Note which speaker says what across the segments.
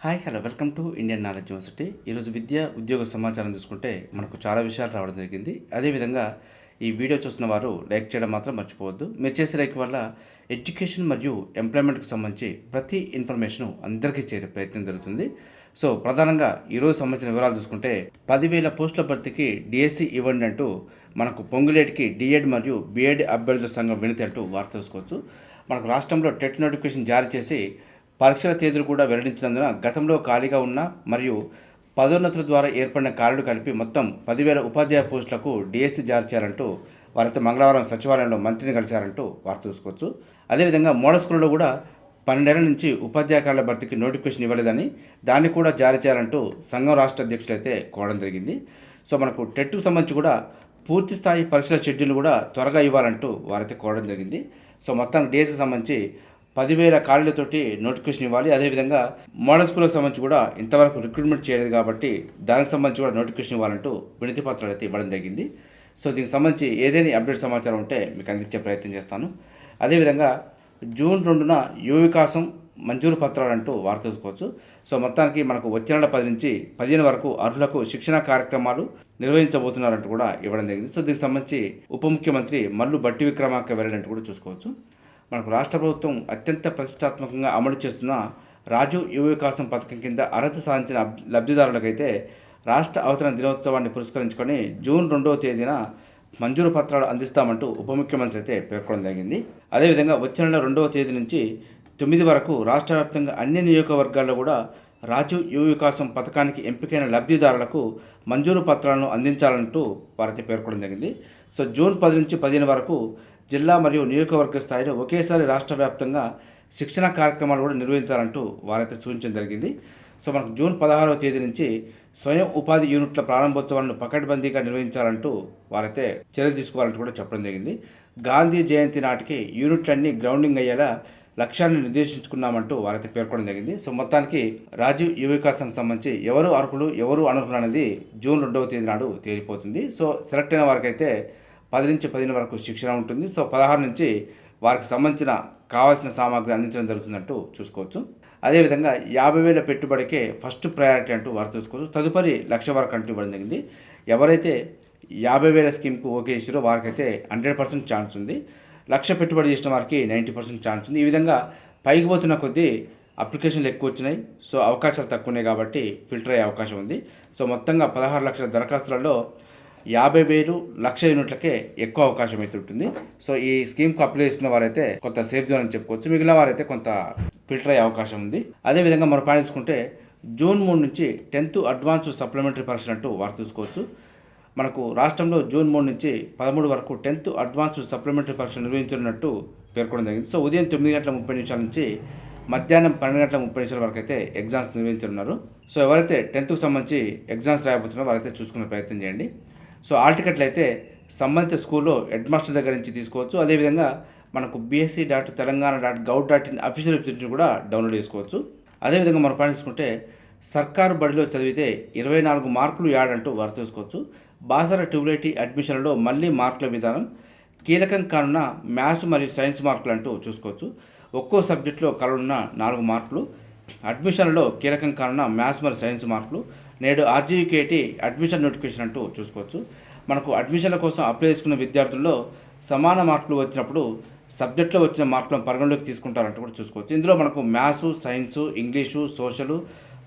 Speaker 1: Hello. Welcome to Indian knowledge university. ఈరోజు విద్య, ఉద్యోగ సమాచారం చూసుకుంటే మనకు చాలా విషయాలు రావడం జరిగింది. అదేవిధంగా ఈ వీడియో చూస్తున్న వారు లైక్ చేయడం మాత్రం మర్చిపోవద్దు. మీరు చేసే లైక్ వల్ల ఎడ్యుకేషన్ మరియు ఎంప్లాయ్మెంట్కి సంబంధించి ప్రతి ఇన్ఫర్మేషన్ అందరికీ చేరే ప్రయత్నం జరుగుతుంది. సో ప్రధానంగా ఈరోజు సంబంధించిన వివరాలు చూసుకుంటే 10,000 పోస్టుల భర్తీకి డిఎస్సి ఇవ్వండి అంటూ మనకు పొంగులేటికి డిఎడ్ మరియు బిఎడ్ అభ్యర్థుల సంఘం వినతి అంటూ వార్త చూసుకోవచ్చు. మనకు రాష్ట్రంలో టెట్ నోటిఫికేషన్ జారీ చేసి పరీక్షల తేదీలు కూడా వెల్లడించినందున గతంలో ఖాళీగా ఉన్న మరియు పదోన్నతుల ద్వారా ఏర్పడిన ఖాళీలు కలిపి మొత్తం 10,000 ఉపాధ్యాయ పోస్టులకు డిఎస్సి జారీ చేయాలంటూ వారైతే మంగళవారం సచివాలయంలో మంత్రిని కలిశారంటూ వార్త చూసుకోవచ్చు. అదేవిధంగా మోడల్ స్కూల్లో కూడా 12 ఏళ్ల నుంచి ఉపాధ్యాయ ఖాళీల భర్తీకి నోటిఫికేషన్ ఇవ్వలేదని దాన్ని కూడా జారీ చేయాలంటూ సంఘం రాష్ట్ర అధ్యక్షులు అయితే కోరడం జరిగింది. సో మనకు టెట్కు సంబంధించి కూడా పూర్తి స్థాయి పరీక్షల షెడ్యూల్ కూడా త్వరగా ఇవ్వాలంటూ వారైతే కోరడం జరిగింది. సో మొత్తానికి డిఎస్సికి సంబంధించి 10,000 ఖాళీలతోటి నోటిఫికేషన్ ఇవ్వాలి. అదేవిధంగా మోడల్ స్కూల్కి సంబంధించి కూడా ఇంతవరకు రిక్రూట్మెంట్ చేయలేదు కాబట్టి దానికి సంబంధించి కూడా నోటిఫికేషన్ ఇవ్వాలంటూ వినతి పత్రాలు అయితే ఇవ్వడం జరిగింది. సో దీనికి సంబంధించి ఏదైనా అప్డేట్ సమాచారం ఉంటే మీకు అందించే ప్రయత్నం చేస్తాను. అదేవిధంగా జూన్ 2న యువ వికాసం మంజూరు పత్రాలంటూ వార్త చూసుకోవచ్చు. సో మొత్తానికి మనకు వచ్చే నెల 10 నుంచి 15 వరకు అర్హులకు శిక్షణ కార్యక్రమాలు నిర్వహించబోతున్నారంటూ కూడా ఇవ్వడం జరిగింది. సో దీనికి సంబంధించి ఉప ముఖ్యమంత్రి మల్లు బట్టి విక్రమార్క వెల్లడంటూ కూడా చూసుకోవచ్చు. మనకు రాష్ట్ర ప్రభుత్వం అత్యంత ప్రతిష్టాత్మకంగా అమలు చేస్తున్న రాజీవ్ యువ వికాసం పథకం కింద అర్హత సాధించిన లబ్ధిదారులకైతే రాష్ట్ర అవతరణ దినోత్సవాన్ని పురస్కరించుకొని జూన్ 2వ తేదీన మంజూరు పత్రాలు అందిస్తామంటూ ఉప ముఖ్యమంత్రి అయితే పేర్కొనడం జరిగింది. అదేవిధంగా వచ్చే నెల 2వ తేదీ నుంచి 9 వరకు రాష్ట్ర వ్యాప్తంగా అన్ని నియోజకవర్గాల్లో కూడా రాజీవ్ యువ వికాసం పథకానికి ఎంపికైన లబ్ధిదారులకు మంజూరు పత్రాలను అందించాలంటూ వారైతే పేర్కొనడం జరిగింది. సో జూన్ 10 నుంచి 15 వరకు జిల్లా మరియు నియోజకవర్గ స్థాయిలో ఒకేసారి రాష్ట్ర వ్యాప్తంగా శిక్షణ కార్యక్రమాలు కూడా నిర్వహించాలంటూ వారైతే సూచించడం జరిగింది. సో మనకు జూన్ 16వ తేదీ నుంచి స్వయం ఉపాధి యూనిట్ల ప్రారంభోత్సవాలను పకడ్బందీగా నిర్వహించాలంటూ వారైతే చర్యలు తీసుకోవాలంటూ కూడా చెప్పడం జరిగింది. గాంధీ జయంతి నాటికి యూనిట్లన్నీ గ్రౌండింగ్ అయ్యేలా లక్ష్యాన్ని నిర్దేశించుకున్నామంటూ వారైతే పేర్కొనడం జరిగింది. సో మొత్తానికి రాజీవ్ యువ వికాసానికి సంబంధించి ఎవరు అర్హులు ఎవరు అనర్హులు అనేది జూన్ 2వ తేదీ నాడు తేలిపోతుంది. సో సెలెక్ట్ అయిన వారికైతే 10 నుంచి 15 వరకు శిక్షణ ఉంటుంది. సో 16 నుంచి వారికి సంబంధించిన కావాల్సిన సామాగ్రి అందించడం జరుగుతుందంటూ చూసుకోవచ్చు. అదేవిధంగా 50,000 పెట్టుబడికే ఫస్ట్ ప్రయారిటీ అంటూ వారు చూసుకోవచ్చు. తదుపరి 1,00,000 వరకు అంటూ ఇవ్వడం జరిగింది. ఎవరైతే 50,000 స్కీమ్కు ఓకే ఇచ్చారో వారికైతే 100% ఛాన్స్ ఉంది. 1,00,000 పెట్టుబడి చేసిన వారికి 90% ఛాన్స్ ఉంది. ఈ విధంగా పైకి పోతున్న కొద్దీ అప్లికేషన్లు ఎక్కువ వచ్చినాయి. సో అవకాశాలు తక్కువ ఉన్నాయి కాబట్టి ఫిల్టర్ అయ్యే అవకాశం ఉంది. సో మొత్తంగా 16 లక్షల దరఖాస్తులలో 50,000 1,00,000 యూనిట్లకే ఎక్కువ అవకాశం అయితే ఉంటుంది. సో ఈ స్కీమ్కి అప్లై చేసిన వారైతే కొంత సేఫ్ జోన్ అని చెప్పుకోవచ్చు. మిగిలిన వారైతే కొంత ఫిల్టర్ అయ్యే అవకాశం ఉంది. అదేవిధంగా మనం పాటించుకుంటే జూన్ 3 నుంచి 10th అడ్వాన్స్ సప్లిమెంటరీ పరీక్షలు అంటూ వారు చూసుకోవచ్చు. మనకు రాష్ట్రంలో జూన్ 3 నుంచి 13 వరకు 10th అడ్వాన్స్ సప్లిమెంటరీ పరీక్షలు నిర్వహించనున్నట్టు పేర్కొనడం జరిగింది. సో ఉదయం 9:30 నుంచి మధ్యాహ్నం 12:30 వరకు అయితే ఎగ్జామ్స్ నిర్వహించనున్నారు. సో ఎవరైతే 10th సంబంధించి ఎగ్జామ్స్ రాయబోతున్నారో వారైతే చూసుకునే ప్రయత్నం చేయండి. సో ఆల్ టికెట్లు అయితే సంబంధిత స్కూల్లో హెడ్ మాస్టర్ దగ్గర నుంచి తీసుకోవచ్చు. అదేవిధంగా మనకు bsc.telangana.gov.in అఫీషియల్ వెబ్సైట్ని కూడా డౌన్లోడ్ చేసుకోవచ్చు. అదేవిధంగా మనం పాటించుకుంటే సర్కారు బడిలో చదివితే 24 మార్కులు యాడ్ అంటూ వారు చూసుకోవచ్చు. బాసర ట్యూబిలిటీ అడ్మిషన్లో మళ్ళీ మార్కుల విధానం కీలకం కానున్న మ్యాథ్స్ మరియు సైన్స్ మార్కులు అంటూ చూసుకోవచ్చు. ఒక్కో సబ్జెక్టులో కలనున్న 4 మార్కులు అడ్మిషన్లలో కీలకం కానున్న మ్యాథ్స్ మరియు సైన్స్ మార్కులు నేడు ఆర్జీవికేటి అడ్మిషన్ నోటిఫికేషన్ అంటూ చూసుకోవచ్చు. మనకు అడ్మిషన్ల కోసం అప్లై చేసుకున్న విద్యార్థుల్లో సమాన మార్కులు వచ్చినప్పుడు సబ్జెక్టులో వచ్చిన మార్కులను పరిగణలోకి తీసుకుంటారంటూ కూడా చూసుకోవచ్చు. ఇందులో మనకు maths, science, English, social,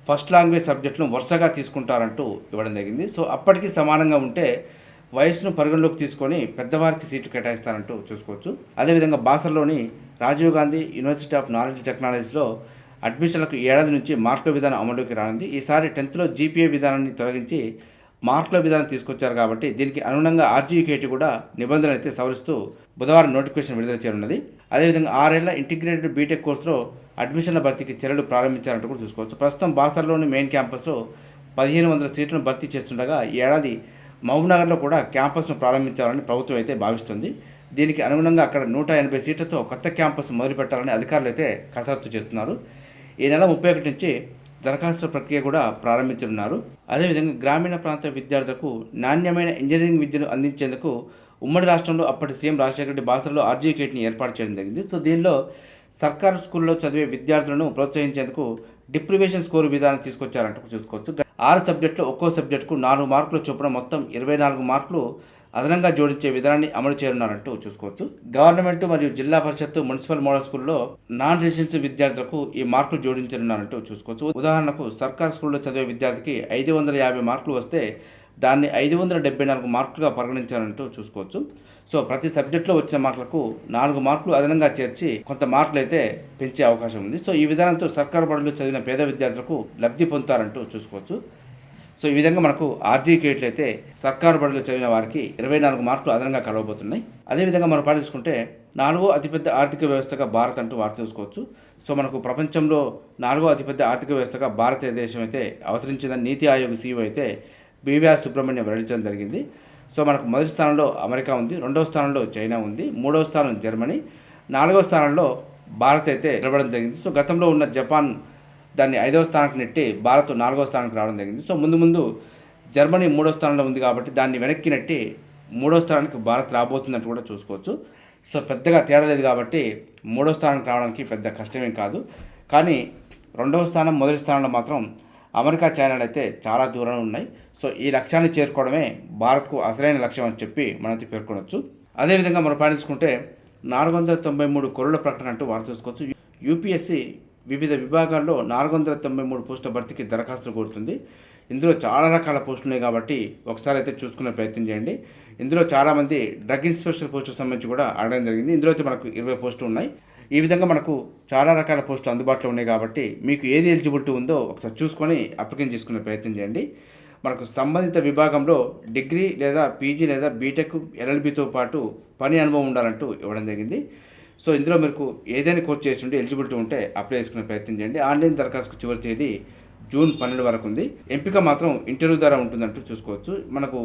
Speaker 1: first language సబ్జెక్టులను వరుసగా తీసుకుంటారంటూ ఇవ్వడం జరిగింది. సో అప్పటికి సమానంగా ఉంటే వయసును పరిగణలోకి తీసుకొని పెద్దవారికి సీట్లు కేటాయిస్తారంటూ చూసుకోవచ్చు. అదేవిధంగా బాసర్లోని Rajiv Gandhi university of knowledge టెక్నాలజీస్లో అడ్మిషన్లకు ఏడాది నుంచి మార్కుల విధానం అమలులోకి రానుంది. ఈసారి 10th జీపీఏ విధానాన్ని తొలగించి మార్కుల విధానం తీసుకొచ్చారు కాబట్టి దీనికి అనుగుణంగా ఆర్జీకేటీ కూడా నిబంధనలు అయితే సవరిస్తూ బుధవారం నోటిఫికేషన్ విడుదల చేయనున్నది. అదేవిధంగా 6 ఏళ్ల ఇంటిగ్రేటెడ్ బీటెక్ కోర్సులో అడ్మిషన్ల భర్తీకి చర్యలు ప్రారంభించారంటూ కూడా చూసుకోవచ్చు. ప్రస్తుతం బాసర్లోని మెయిన్ క్యాంపస్లో 1,500 సీట్లను భర్తీ చేస్తుండగా ఈ ఏడాది మహబూబ్నగర్లో కూడా క్యాంపస్ను ప్రారంభించాలని ప్రభుత్వం అయితే భావిస్తుంది. దీనికి అనుగుణంగా అక్కడ 180 సీట్లతో కొత్త క్యాంపస్ మొదలుపెట్టాలని అధికారులు అయితే కసరత్తు చేస్తున్నారు. ఈ నెల 31 నుంచి దరఖాస్తుల ప్రక్రియ కూడా ప్రారంభించనున్నారు. అదేవిధంగా గ్రామీణ ప్రాంత విద్యార్థులకు నాణ్యమైన ఇంజనీరింగ్ విద్యను అందించేందుకు ఉమ్మడి రాష్ట్రంలో అప్పటి సీఎం రాజశేఖర రెడ్డి బాసరలో ఆర్జీకేట్ని ఏర్పాటు చేయడం జరిగింది. సో దీనిలో సర్కారు స్కూల్లో చదివే విద్యార్థులను ప్రోత్సహించేందుకు డిప్రివేషన్ స్కోర్ విధానం తీసుకొచ్చారంటూ చూసుకోవచ్చు. 6 సబ్జెక్టులో ఒక్కో సబ్జెక్టుకు 4 మార్కుల చొప్పున మొత్తం 24 మార్కులు అదనంగా జోడించే విధానాన్ని అమలు చేయనున్నారంటూ చూసుకోవచ్చు. గవర్నమెంట్ మరియు జిల్లా పరిషత్తు మున్సిపల్ మోడల్ స్కూల్లో నాన్ రెసిడెన్షియల్ విద్యార్థులకు ఈ మార్కులు జోడించనున్నారంటూ చూసుకోవచ్చు. ఉదాహరణకు సర్కార్ స్కూల్లో చదివే విద్యార్థికి 550 మార్కులు వస్తే దాన్ని 574 మార్కులుగా పరిగణించారంటూ చూసుకోవచ్చు. సో ప్రతి సబ్జెక్టులో వచ్చిన మార్కులకు 4 మార్కులు అదనంగా చేర్చి కొంత మార్కులు అయితే పెంచే అవకాశం ఉంది. సో ఈ విధానంతో సర్కారు బడులు చదివిన పేద విద్యార్థులకు లబ్ధి పొందుతారంటూ చూసుకోవచ్చు. సో ఈ విధంగా మనకు ఆర్జీకేట్లు అయితే సర్కారు బడులు చదివిన వారికి 24 మార్కులు అదనంగా కలవబోతున్నాయి. అదేవిధంగా మనం పాటించుకుంటే 4వ అతిపెద్ద ఆర్థిక వ్యవస్థగా భారత్ అంటూ వార్త చూసుకోవచ్చు. సో మనకు ప్రపంచంలో 4వ అతిపెద్ద ఆర్థిక వ్యవస్థగా భారతదేశం అయితే అవతరించిందని నీతి ఆయోగ్ సీఈఓ అయితే బీవీఆర్ సుబ్రహ్మణ్యం వెల్లడించడం జరిగింది. సో మనకు మొదటి స్థానంలో అమెరికా ఉంది, 2వ స్థానంలో చైనా ఉంది, 3వ స్థానం జర్మనీ, 4వ స్థానంలో భారత్ అయితే నిలబడడం జరిగింది. సో గతంలో ఉన్న జపాన్ దాన్ని 5వ స్థానానికి నెట్టి భారత్ 4వ స్థానానికి రావడం జరిగింది. సో ముందు జర్మనీ 3వ స్థానంలో ఉంది కాబట్టి దాన్ని వెనక్కి నెట్టి 3వ స్థానానికి భారత్ రాబోతుందంటూ కూడా చూసుకోవచ్చు. సో పెద్దగా తేడా లేదు కాబట్టి 3వ స్థానానికి రావడానికి పెద్ద కష్టమేం కాదు. కానీ 2వ స్థానం మొదటి స్థానంలో మాత్రం అమెరికా, చైనాలు అయితే చాలా దూరంలో ఉన్నాయి. సో ఈ లక్ష్యాన్ని చేరుకోవడమే భారత్కు అసలైన లక్ష్యం అని చెప్పి మనమైతే పేర్కొనవచ్చు. అదేవిధంగా మనం పాటించుకుంటే 493 కొలుల ప్రకటన అంటూ వార్త చూసుకోవచ్చు. యూపీఎస్సీ వివిధ విభాగాల్లో 493 పోస్టుల భర్తీకి దరఖాస్తులు కోరుతుంది. ఇందులో చాలా రకాల పోస్టులు ఉన్నాయి కాబట్టి ఒకసారి అయితే చూసుకునే ప్రయత్నం చేయండి. ఇందులో చాలామంది డ్రగ్ ఇన్స్పెక్టర్ పోస్టులకు సంబంధించి కూడా అడగడం జరిగింది. ఇందులో అయితే మనకు 20 పోస్టులు ఉన్నాయి. ఈ విధంగా మనకు చాలా రకాల పోస్టులు అందుబాటులో ఉన్నాయి కాబట్టి మీకు ఏది ఎలిజిబిలిటీ ఉందో ఒకసారి చూసుకొని అప్లికేషన్ చేసుకునే ప్రయత్నం చేయండి. మనకు సంబంధిత విభాగంలో డిగ్రీ లేదా పీజీ లేదా బీటెక్, ఎల్ఎల్బితో పాటు పని అనుభవం ఉండాలంటూ ఇవ్వడం జరిగింది. సో ఇందులో మీకు ఏదైనా కోర్స్ చేసి ఉంటే ఎలిజిబిలిటీ ఉంటే అప్లై చేసుకునే ప్రయత్నం చేయండి. ఆన్లైన్ దరఖాస్తుకు చివరి తేదీ జూన్ 12 వరకు ఉంది. ఎంపిక మాత్రం ఇంటర్వ్యూ ద్వారా ఉంటుందంటూ చూసుకోవచ్చు. మనకు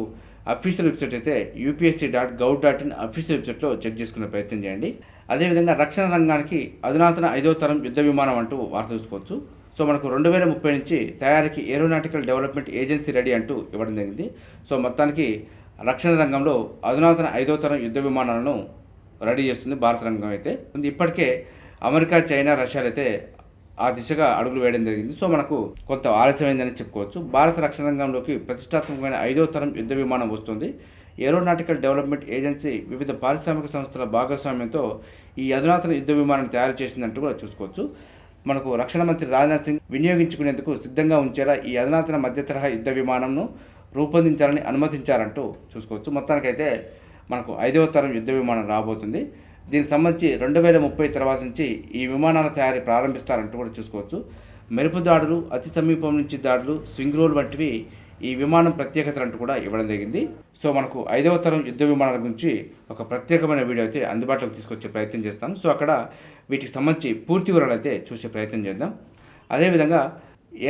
Speaker 1: అఫీషియల్ వెబ్సైట్ అయితే upsc.gov.in అఫీషియల్ వెబ్సైట్లో చెక్ చేసుకునే ప్రయత్నం చేయండి. అదేవిధంగా రక్షణ రంగానికి అధునాతన 5వ తరం యుద్ధ విమానం అంటూ వార్త చూసుకోవచ్చు. సో మనకు 2030 నుంచి తయారీకి ఏరోనాటికల్ డెవలప్మెంట్ ఏజెన్సీ రెడీ అంటూ ఇవ్వడం జరిగింది. సో మొత్తానికి రక్షణ రంగంలో అధునాతన 5వ తరం యుద్ధ విమానాలను రెడీ చేస్తుంది భారత రంగం అయితే. ఇప్పటికే అమెరికా, చైనా, రష్యాలు అయితే ఆ దిశగా అడుగులు వేయడం జరిగింది. సో మనకు కొంత ఆలస్యమైందని చెప్పుకోవచ్చు. భారత రక్షణ రంగంలోకి ప్రతిష్టాత్మకమైన 5వ తరం యుద్ధ విమానం వస్తుంది. ఏరోనాటికల్ డెవలప్మెంట్ ఏజెన్సీ వివిధ పారిశ్రామిక సంస్థల భాగస్వామ్యంతో ఈ అధునాతన యుద్ధ విమానాన్ని తయారు చేసిందంటూ కూడా చూసుకోవచ్చు. మనకు రక్షణ మంత్రి రాజ్నాథ్ సింగ్ వినియోగించుకునేందుకు సిద్ధంగా ఉంచేలా ఈ అధునాతన మధ్య తరహా యుద్ధ విమానంను రూపొందించాలని అనుమతించారంటూ చూసుకోవచ్చు. మొత్తానికైతే మనకు 5వ తరం యుద్ధ విమానం రాబోతుంది. దీనికి సంబంధించి 2030 తర్వాత నుంచి ఈ విమానాల తయారీ ప్రారంభిస్తారంటూ కూడా చూసుకోవచ్చు. మెరుపు దాడులు, అతి సమీపం నుంచి దాడులు, స్వింగ్ రోల్ వంటివి ఈ విమానం ప్రత్యేకతలు అంటూ కూడా ఇవ్వడం జరిగింది. సో మనకు 5వ తరం యుద్ధ విమానాల గురించి ఒక ప్రత్యేకమైన వీడియో అయితే అందుబాటులోకి తీసుకొచ్చే ప్రయత్నం చేస్తాను. సో అక్కడ వీటికి సంబంధించి పూర్తి వివరాలు అయితే చూసే ప్రయత్నం చేద్దాం. అదేవిధంగా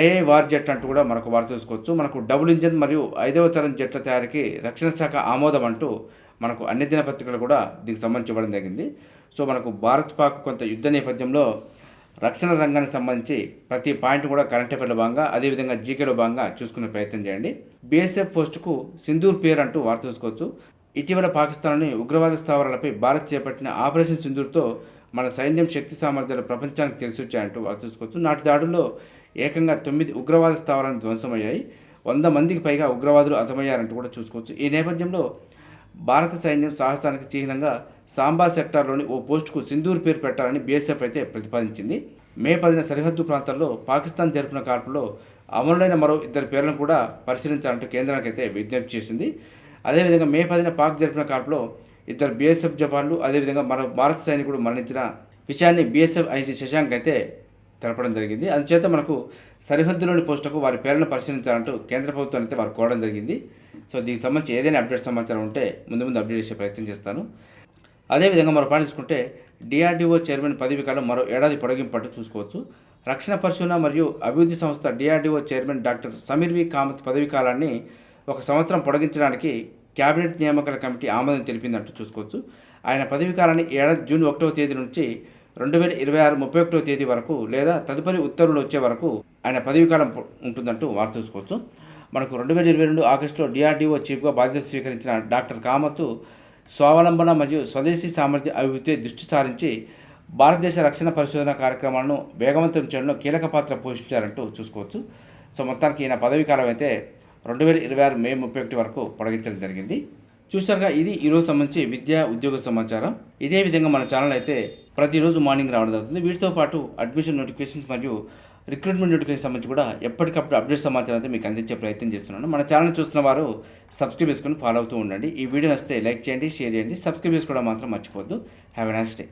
Speaker 1: ఏఐ వార్ జెట్ అంటూ కూడా మనకు వార్త చూసుకోవచ్చు. మనకు డబుల్ ఇంజన్ మరియు 5వ తరం జెట్ల తయారీకి రక్షణ శాఖ ఆమోదం అంటూ మనకు అన్ని దినపత్రికలు కూడా దీనికి సంబంధించి ఇవ్వడం జరిగింది. సో మనకు భారత్ పాక్ కొంత యుద్ధ నేపథ్యంలో రక్షణ రంగానికి సంబంధించి ప్రతి పాయింట్ కూడా కరెంట్ అఫైర్లో భాగంగా అదేవిధంగా జీకేలో భాగంగా చూసుకునే ప్రయత్నం చేయండి. బీఎస్ఎఫ్ పోస్టుకు సింధూర్ పేరు అంటూ వార్త చూసుకోవచ్చు. ఇటీవల పాకిస్తాన్లోని ఉగ్రవాద స్థావరాలపై భారత్ చేపట్టిన ఆపరేషన్ సింధూర్తో మన సైన్యం శక్తి సామర్థ్యాలు ప్రపంచానికి తెలిసొచ్చాయంటూ వార్త చూసుకోవచ్చు. నాటి దాడుల్లో ఏకంగా 9 ఉగ్రవాద స్థావరాలను ధ్వంసమయ్యాయి. 100 మందికి పైగా ఉగ్రవాదులు హతమయ్యారంటూ కూడా చూసుకోవచ్చు. ఈ నేపథ్యంలో భారత సైన్యం సాహసానికి చిహ్నంగా సాంబా సెక్టార్లోని ఓ పోస్టుకు సింధూర్ పేరు పెట్టాలని బీఎస్ఎఫ్ అయితే ప్రతిపాదించింది. మే 10న సరిహద్దు ప్రాంతాల్లో పాకిస్తాన్ జరిపిన కాల్పులో అమరులైన మరో 2 పేర్లను కూడా పరిశీలించాలంటూ కేంద్రానికి అయితే విజ్ఞప్తి చేసింది. అదేవిధంగా మే 10న పాక్ జరిపిన కాల్పులో 2 బీఎస్ఎఫ్ జవాన్లు అదేవిధంగా మరో భారత సైనికుడు మరణించిన విషయాన్ని బీఎస్ఎఫ్ ఐజీ శశాంక్ అయితే తెలపడం జరిగింది. అందుచేత మనకు సరిహద్దులోని పోస్టులకు వారి పేర్లను పరిశీలించాలంటూ కేంద్ర ప్రభుత్వం అయితే వారు కోరడం జరిగింది. సో దీనికి సంబంధించి ఏదైనా అప్డేట్ సమాచారం ఉంటే ముందు అప్డేట్ చేసే ప్రయత్నం చేస్తాను. అదేవిధంగా మనం పాటించుకుంటే డిఆర్డీఓ చైర్మన్ పదవి కాలం మరో ఏడాది పొడిగింపట్టు చూసుకోవచ్చు. రక్షణ పరిశోధన మరియు అభివృద్ధి సంస్థ డిఆర్డీఓ చైర్మన్ డాక్టర్ సమీర్ వి కామత్ పదవి కాలాన్ని 1 సంవత్సరం పొడిగించడానికి కేబినెట్ నియామకాల కమిటీ ఆమోదం తెలిపిందంటూ చూసుకోవచ్చు. ఆయన పదవి కాలాన్ని ఏడాది జూన్ 1వ తేదీ నుంచి 2026 31వ తేదీ వరకు లేదా తదుపరి ఉత్తర్వులు వచ్చే వరకు ఆయన పదవి కాలం ఉంటుందంటూ వార్త చూసుకోవచ్చు. మనకు 2022 ఆగస్టులో డిఆర్డీఓ చీఫ్గా బాధ్యతలు స్వీకరించిన డాక్టర్ కామత్ స్వావలంబన మరియు స్వదేశీ సామర్థ్య అభివృద్ధి దృష్టి సారించి భారతదేశ రక్షణ పరిశోధన కార్యక్రమాలను వేగవంతం చేయడంలో కీలక పాత్ర పోషించారంటూ చూసుకోవచ్చు. సో మొత్తానికి ఈయన పదవీ కాలం అయితే 2026 మే 31 వరకు పొడిగించడం జరిగింది. చూసారుగా, ఇది ఈరోజు సంబంధించి విద్యా ఉద్యోగ సమాచారం. ఇదే విధంగా మన ఛానల్ అయితే ప్రతిరోజు మార్నింగ్ రావడం జరుగుతుంది. వీటితో పాటు అడ్మిషన్ నోటిఫికేషన్స్ మరియు రిక్రూట్మెంట్ నోటిఫికేషన్ సంబంధించి కూడా ఎప్పటికప్పుడు అప్డేట్ సమాచారం అయితే మీకు అందించే ప్రయత్నం చేస్తున్నాను. మన ఛానల్ చూస్తున్న వారు సబ్స్క్రైబ్ చేసుకొని ఫాలో అవుతూ ఉండండి. ఈ వీడియో నచ్చితే లైక్ చేయండి, షేర్ చేయండి, సబ్స్క్రైబ్ చేసుకోవడం మాత్రం మర్చిపోవద్దు. Have a nice day.